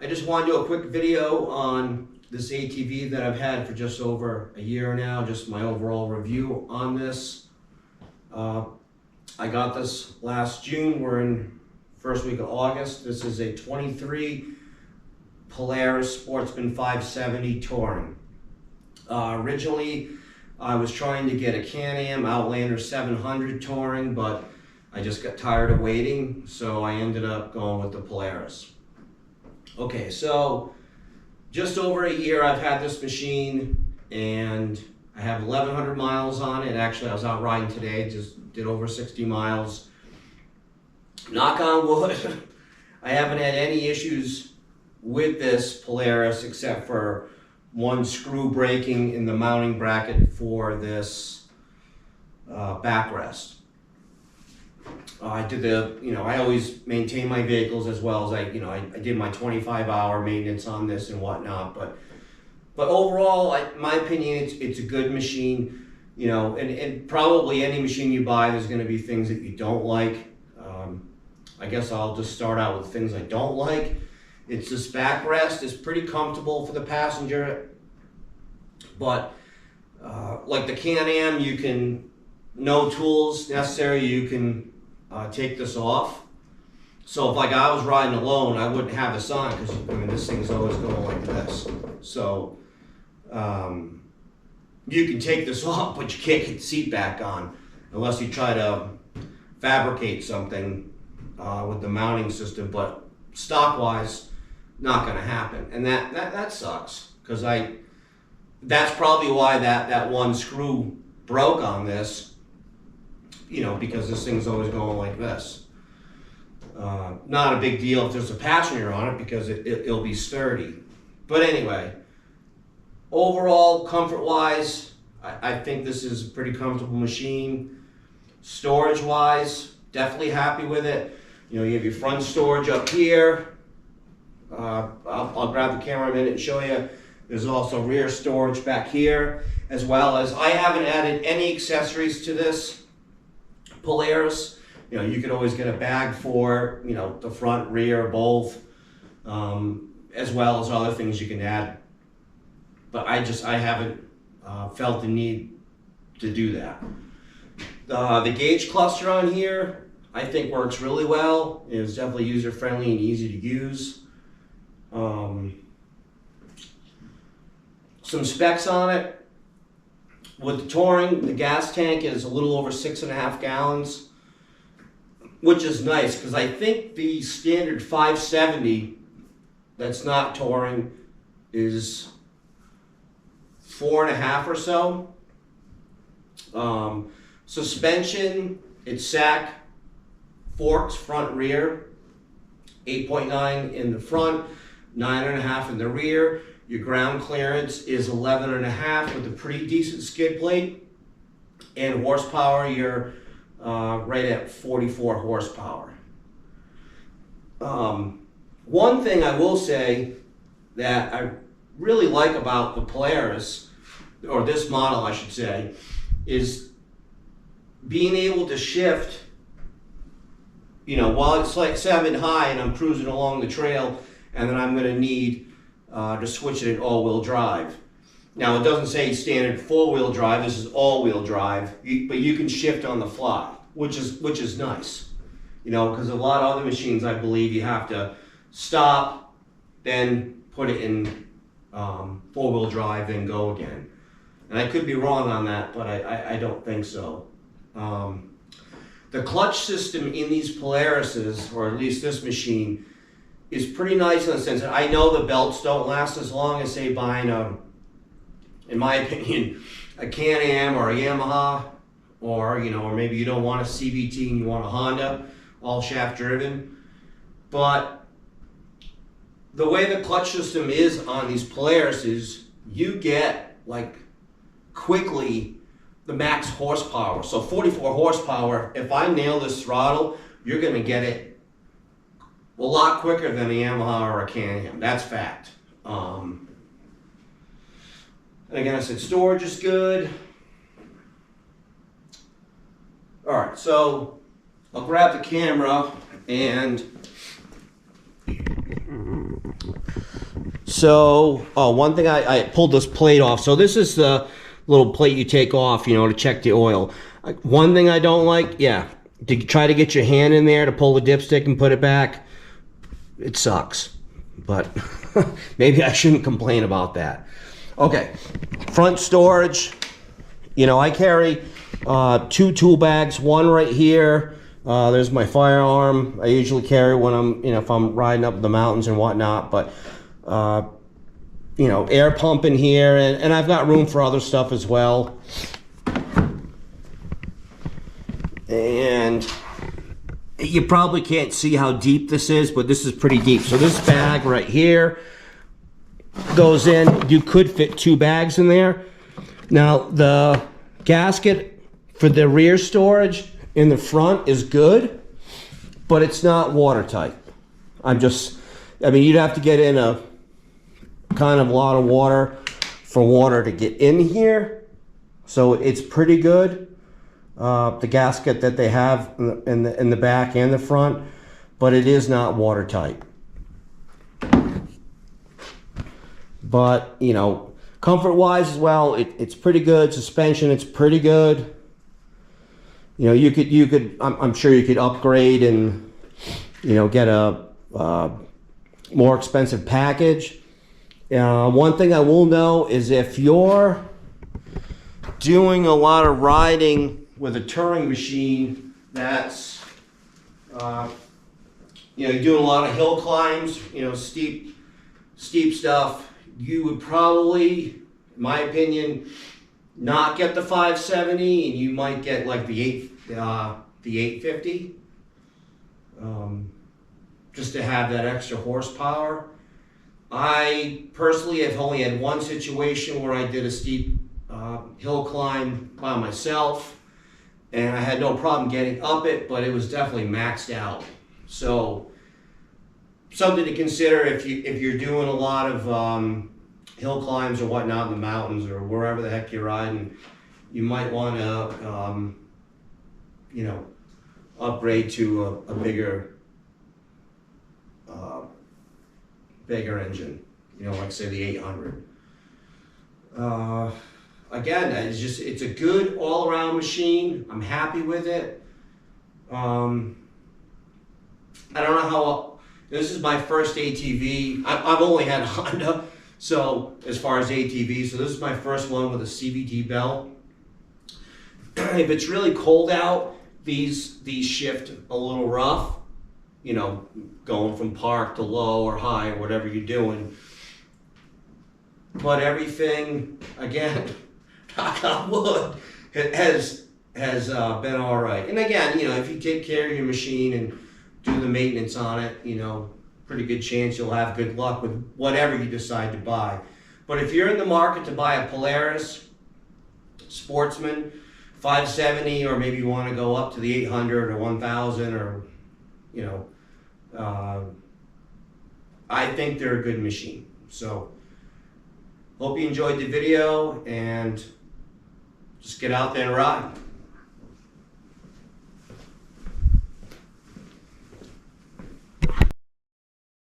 just wanted to do a quick video on this ATV that I've had for just over a year now, just my overall review on this. I got this last June. We're in first week of August. This is a 23 Polaris Sportsman 570 Touring. Originally, I was trying to get a Can-Am Outlander 700 Touring, but I just got tired of waiting, so I ended up going with the Polaris. Okay, so just over a year I've had this machine, and I have 1,100 miles on it. Actually, I was out riding today, just did over 60 miles. Knock on wood, I haven't had any issues with this Polaris except for one screw breaking in the mounting bracket for this backrest. I did I always maintain my vehicles as well as I did my 25-hour maintenance on this and whatnot. But overall, my opinion, it's a good machine. And probably any machine you buy, there's going to be things that you don't like. I guess I'll just start out with things I don't like. It's this backrest is pretty comfortable for the passenger, but like the Can-Am, you can, no tools necessary, you can take this off. So if like I was riding alone, I wouldn't have this on because this thing's always going like this. So you can take this off, but you can't get the seat back on unless you try to fabricate something with the mounting system. But stock-wise, not going to happen, and that sucks because that's probably why that one screw broke on this. Because this thing's always going like this. Not a big deal if there's a passenger on it because it'll be sturdy. But anyway, overall, comfort-wise, I think this is a pretty comfortable machine. Storage-wise, definitely happy with it. You have your front storage up here. I'll grab the camera in a minute and show you. There's also rear storage back here, as well as I haven't added any accessories to this Polaris. You could always get a bag for the front, rear, both, as well as other things you can add. But I haven't felt the need to do that. The gauge cluster on here, I think works really well. It's definitely user friendly and easy to use. Some specs on it. With the Touring, the gas tank is a little over 6.5 gallons, which is nice because I think the standard 570 that's not Touring is 4.5 or so. Suspension, it's SAC forks, front, rear, 8.9 in the front, 9.5 in the rear. Your ground clearance is 11.5 with a pretty decent skid plate. And horsepower, you're right at 44 horsepower. One thing I will say that I really like about the Polaris, or this model I should say, is being able to shift, while it's like 7 high and I'm cruising along the trail, and then I'm going to need to switch it in all-wheel drive. Now it doesn't say standard 4-wheel drive. This is all-wheel drive, but you can shift on the fly, which is nice. Because a lot of other machines, I believe, you have to stop, then put it in 4-wheel drive, then go again. And I could be wrong on that, but I don't think so. The clutch system in these Polarises, or at least this machine, is pretty nice in the sense that I know the belts don't last as long as, say, buying in my opinion, a Can-Am or a Yamaha, or maybe you don't want a CVT and you want a Honda, all shaft driven. But the way the clutch system is on these Polarises, you get quickly the max horsepower. So 44 horsepower, if I nail this throttle, you're going to get it a lot quicker than a Yamaha or a Can-Am. That's fact. And again, I said storage is good. All right, so I'll grab the camera and So, one thing, I pulled this plate off. So this is the little plate you take off, you know, to check the oil. One thing I don't like, yeah, to try to get your hand in there to pull the dipstick and put it back, it sucks. But maybe I shouldn't complain about that. Okay, front storage. You know, I carry 2 tool bags, one right here. There's my firearm. I usually carry when I'm, you know, if I'm riding up the mountains and whatnot. But you know, air pump in here, and I've got room for other stuff as well. And you probably can't see how deep this is, but this is pretty deep. So this bag right here goes in. You could fit 2 bags in there. Now the gasket for the rear storage in the front is good, but it's not watertight. I mean, you'd have to get in a kind of lot of water for water to get in here. So it's pretty good. The gasket that they have in the back and the front, but it is not watertight. But, you know, comfort-wise as well, it's pretty good. Suspension, it's pretty good. You know, you could. I'm sure you could upgrade and, you know, get a more expensive package. One thing I will know is if you're doing a lot of riding with a touring machine that's, you know, you're doing a lot of hill climbs, you know, steep stuff, you would probably, in my opinion, not get the 570, and you might get like the 850, just to have that extra horsepower. I personally have only had one situation where I did a steep hill climb by myself, and I had no problem getting up it, but it was definitely maxed out. So something to consider if you're doing a lot of hill climbs or whatnot in the mountains or wherever the heck you're riding. You might want to you know, upgrade to a bigger engine, you know, like say the 800. Again, it's a good all-around machine. I'm happy with it. I don't know how, this is my first ATV. I've only had Honda, so as far as ATV, so this is my first one with a CVT belt. If it's really cold out, these shift a little rough, you know, going from park to low or high, whatever you're doing. But everything, again, knock on wood, has been all right. And again, you know, if you take care of your machine and do the maintenance on it, you know, pretty good chance you'll have good luck with whatever you decide to buy. But if you're in the market to buy a Polaris Sportsman 570, or maybe you want to go up to the 800 or 1000, or, you know, I think they're a good machine. So hope you enjoyed the video, and just get out there and ride.